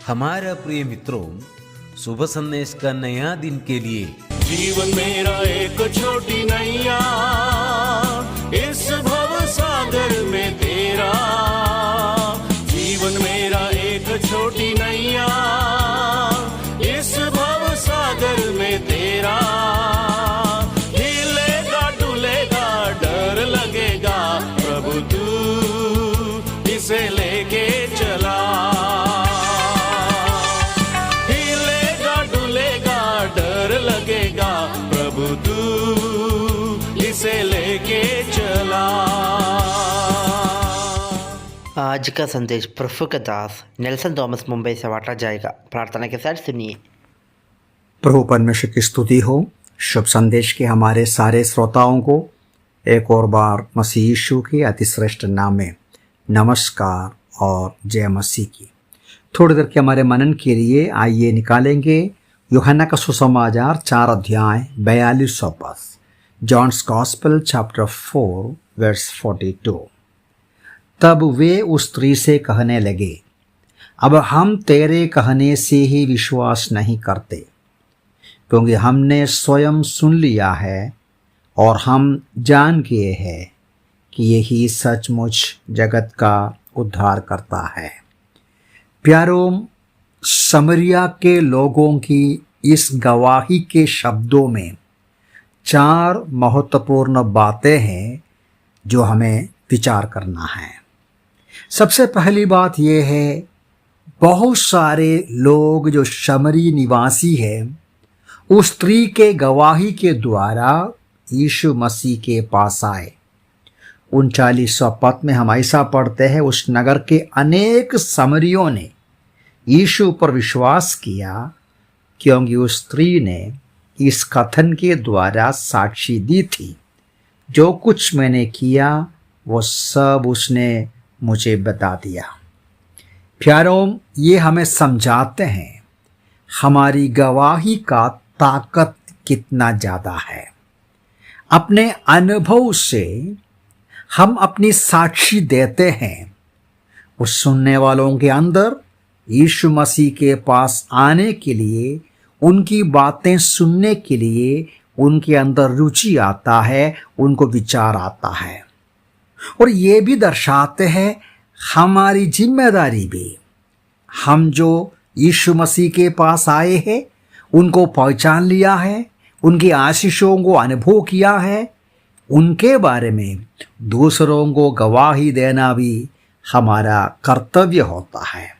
हमारा प्रिय मित्रों, शुभ संदेश का नया दिन के लिए जीवन मेरा एक छोटी नैया, इस भव सागर में तेरा। जीवन मेरा एक छोटी नैया, इस भव सागर में तेरा। हिलेगा डुलेगा डर लगेगा, प्रभु तू इसे लेके चला। लगेगा प्रभु तू इसे लेके चला। आज का संदेश प्रभु का दास नेल्सन थॉमस मुंबई से बांटा जाएगा। प्रार्थना के साथ सुनिए। प्रभु परमेश्वर की स्तुति हो। शुभ संदेश के हमारे सारे श्रोताओं को एक और बार मसीह यीशु के अतिश्रेष्ठ नाम में नमस्कार और जय मसीह की। थोड़ी देर के हमारे मनन के लिए आइए निकालेंगे यूहन्ना का सुसमाचार 4 अध्याय 42 पद, जॉन्स गॉस्पेल चैप्टर 4 वर्स 42। तब वे उस स्त्री से कहने लगे, अब हम तेरे कहने से ही विश्वास नहीं करते, क्योंकि हमने स्वयं सुन लिया है और हम जान गए हैं कि यही सचमुच जगत का उद्धार करता है। प्यारों, समरिया के लोगों की इस गवाही के शब्दों में 4 महत्वपूर्ण बातें हैं जो हमें विचार करना है। सबसे पहली बात यह है, बहुत सारे लोग जो शमरी निवासी हैं उस स्त्री के गवाही के द्वारा यीशु मसीह के पास आए। 39वां पद में हम ऐसा पढ़ते हैं, उस नगर के अनेक समरियों ने यीशु पर विश्वास किया, क्योंकि उस स्त्री ने इस कथन के द्वारा साक्षी दी थी, जो कुछ मैंने किया वो सब उसने मुझे बता दिया। प्यारों, ये हमें समझाते हैं हमारी गवाही का ताकत कितना ज़्यादा है। अपने अनुभव से हम अपनी साक्षी देते हैं, उस सुनने वालों के अंदर यीशु मसीह के पास आने के लिए, उनकी बातें सुनने के लिए उनके अंदर रुचि आता है, उनको विचार आता है। और ये भी दर्शाते हैं हमारी जिम्मेदारी भी, हम जो यीशु मसीह के पास आए हैं उनको पहचान लिया है, उनकी आशीषों को अनुभव किया है, उनके बारे में दूसरों को गवाही देना भी हमारा कर्तव्य होता है।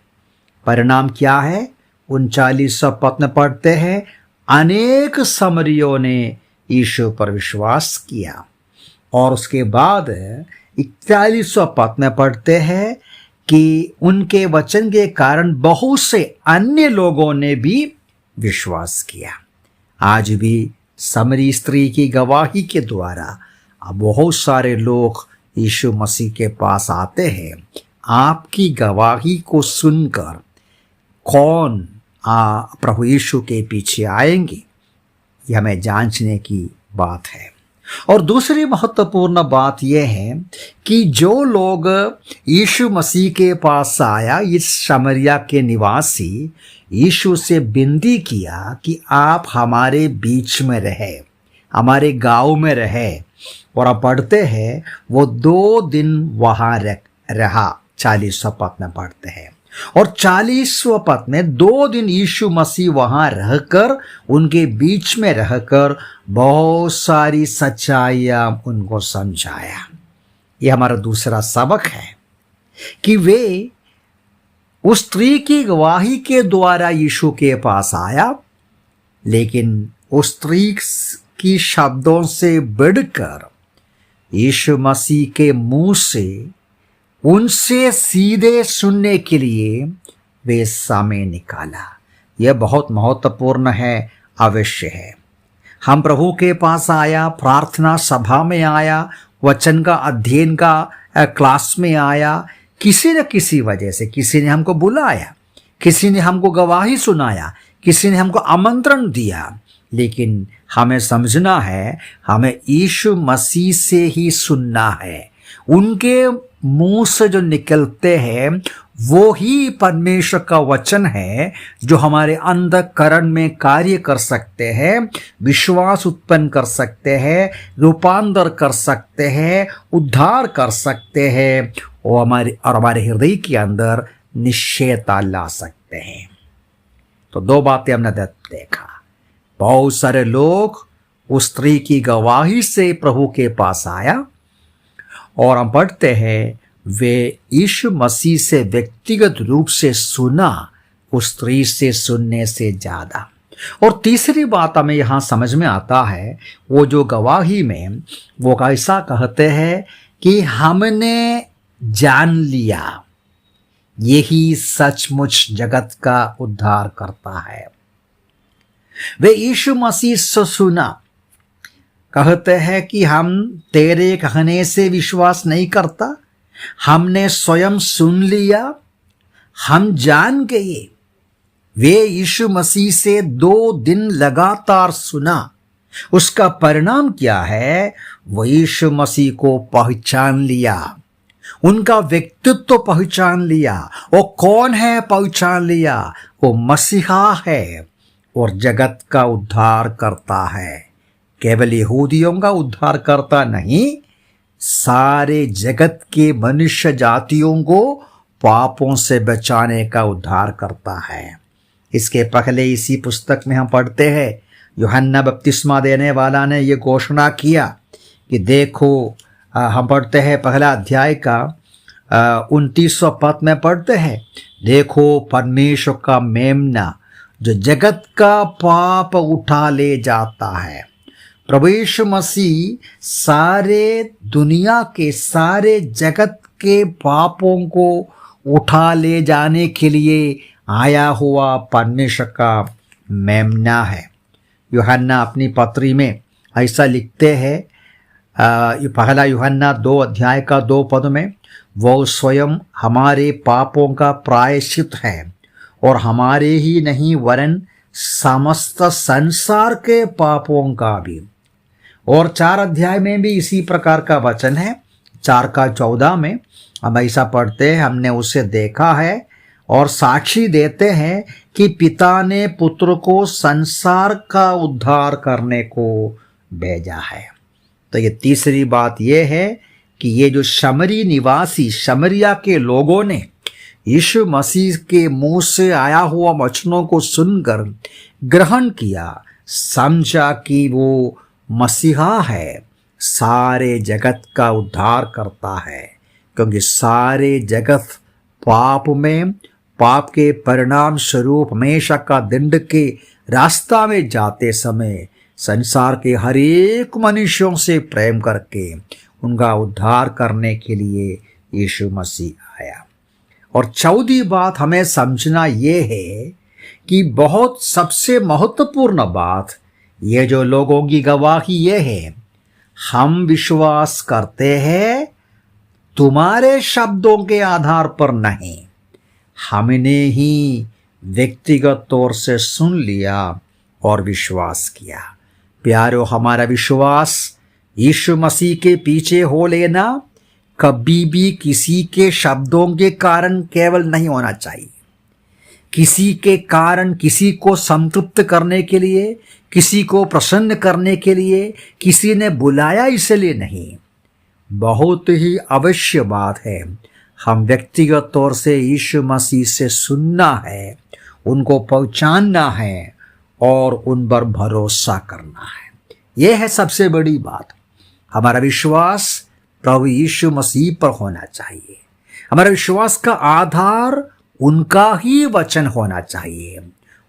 परिणाम क्या है? 39वां पद में पढ़ते हैं, अनेक समरियों ने यीशु पर विश्वास किया। और उसके बाद 41वां पद में पढ़ते हैं कि उनके वचन के कारण बहुत से अन्य लोगों ने भी विश्वास किया। आज भी समरी स्त्री की गवाही के द्वारा बहुत सारे लोग यीशु मसीह के पास आते हैं। आपकी गवाही को सुनकर कौन प्रभु यीशु के पीछे आएंगे, यह हमें जांचने की बात है। और दूसरी महत्वपूर्ण बात यह है कि जो लोग यीशु मसीह के पास आया, इस समरिया के निवासी यीशु से विनती किया कि आप हमारे बीच में रहे, हमारे गांव में रहे। और आप पढ़ते हैं वो 2 दिन वहाँ रहा। 40वां पद में पढ़ते हैं। और 40वां पद में 2 दिन यीशु मसीह वहाँ रहकर, उनके बीच में रहकर बहुत सारी सच्चाइयाँ उनको समझाया। यह हमारा दूसरा सबक है कि वे उस स्त्री की गवाही के द्वारा यीशु के पास आया, लेकिन उस स्त्री की शब्दों से बढ़कर यीशु मसीह के मुंह से उनसे सीधे सुनने के लिए वे समय निकाला। यह बहुत महत्वपूर्ण है, अवश्य है। हम प्रभु के पास आया, प्रार्थना सभा में आया, वचन का अध्ययन का क्लास में आया, किसी न किसी वजह से किसी ने हमको बुलाया, किसी ने हमको गवाही सुनाया, किसी ने हमको आमंत्रण दिया। लेकिन हमें समझना है, हमें यीशु मसीह से ही सुनना है। उनके मुंह से जो निकलते हैं वो ही परमेश्वर का वचन है जो हमारे अंतःकरण में कार्य कर सकते हैं, विश्वास उत्पन्न कर सकते हैं, रूपांतर कर सकते हैं, उद्धार कर सकते हैं और हमारे हृदय के अंदर निश्चयता ला सकते हैं। तो दो बातें हमने देखा। बहुत सारे लोग उस स्त्री की गवाही से प्रभु के पास आया और हम पढ़ते हैं वे यीशु मसीह से व्यक्तिगत रूप से सुना उस स्त्री से सुनने से ज्यादा। और तीसरी बात हमें यहाँ समझ में आता है, वो जो गवाही में वो ऐसा कहते हैं कि हमने जान लिया, यही सचमुच जगत का उद्धार करता है। वे यीशु मसीह से सुना, कहते हैं कि हम तेरे कहने से विश्वास नहीं करता, हमने स्वयं सुन लिया, हम जान गए। वे यीशु मसीह से 2 दिन लगातार सुना। उसका परिणाम क्या है? वो यीशु मसीह को पहचान लिया, उनका व्यक्तित्व पहचान लिया। वो कौन है पहचान लिया? वो मसीहा है और जगत का उद्धार करता है। केवल यहूदियों का उद्धार करता नहीं, सारे जगत के मनुष्य जातियों को पापों से बचाने का उद्धार करता है। इसके पहले इसी पुस्तक में हम पढ़ते हैं, यूहन्ना बपतिस्मा देने वाला ने ये घोषणा किया कि देखो, हम पढ़ते हैं पहला अध्याय का 29वां पद में पढ़ते हैं, देखो परमेश्वर का मेमना जो जगत का पाप उठा ले जाता है। प्रभु यीशु मसीह सारे दुनिया के, सारे जगत के पापों को उठा ले जाने के लिए आया हुआ परमेश्वर का मेमना है। यूहन्ना अपनी पत्री में ऐसा लिखते हैं, पहला यूहन्ना 2 अध्याय का 2 पद में, वो स्वयं हमारे पापों का प्रायश्चित है और हमारे ही नहीं वरन समस्त संसार के पापों का भी। और 4 अध्याय में भी इसी प्रकार का वचन है। 4 का 14 में हम ऐसा पढ़ते हैं, हमने उसे देखा है और साक्षी देते हैं कि पिता ने पुत्र को संसार का उद्धार करने को भेजा है। तो ये तीसरी बात ये है कि ये जो शमरी निवासी, शमरिया के लोगों ने यीशु मसीह के मुंह से आया हुआ वचनों को सुनकर ग्रहण किया, समझा कि वो मसीहा है, सारे जगत का उद्धार करता है। क्योंकि सारे जगत पाप में, पाप के परिणाम स्वरूप हमेशा का दंड के रास्ता में जाते समय संसार के हर एक मनुष्यों से प्रेम करके उनका उद्धार करने के लिए यीशु मसीह आया। और चौथी बात हमें समझना ये है कि बहुत सबसे महत्वपूर्ण बात, ये जो लोगों की गवाही ये है, हम विश्वास करते हैं तुम्हारे शब्दों के आधार पर नहीं, हमने ही व्यक्तिगत तौर से सुन लिया और विश्वास किया। प्यारो, हमारा विश्वास यीशु मसीह के पीछे हो लेना कभी भी किसी के शब्दों के कारण केवल नहीं होना चाहिए, किसी के कारण, किसी को संतुष्ट करने के लिए, किसी को प्रसन्न करने के लिए, किसी ने बुलाया इसलिए नहीं। बहुत ही अवश्य बात है, हम व्यक्तिगत तौर से यीशु मसीह से सुनना है, उनको पहचानना है और उन पर भरोसा करना है। यह है सबसे बड़ी बात। हमारा विश्वास प्रभु यीशु मसीह पर होना चाहिए। हमारा विश्वास का आधार उनका ही वचन होना चाहिए।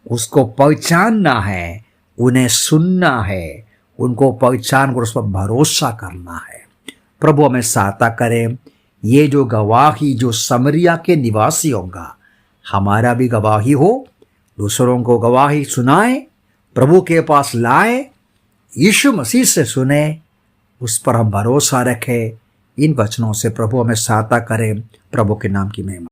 उसको पहचानना है, उन्हें सुनना है, उनको पहचान कर उस पर भरोसा करना है। प्रभु हमें सहायता करें। ये जो गवाही जो समरिया के निवासियों का, हमारा भी गवाही हो, दूसरों को गवाही सुनाए, प्रभु के पास लाए, यीशु मसीह से सुने, उस पर हम भरोसा रखें। इन वचनों से प्रभु हमें सहायता करें। प्रभु के नाम की महिमा।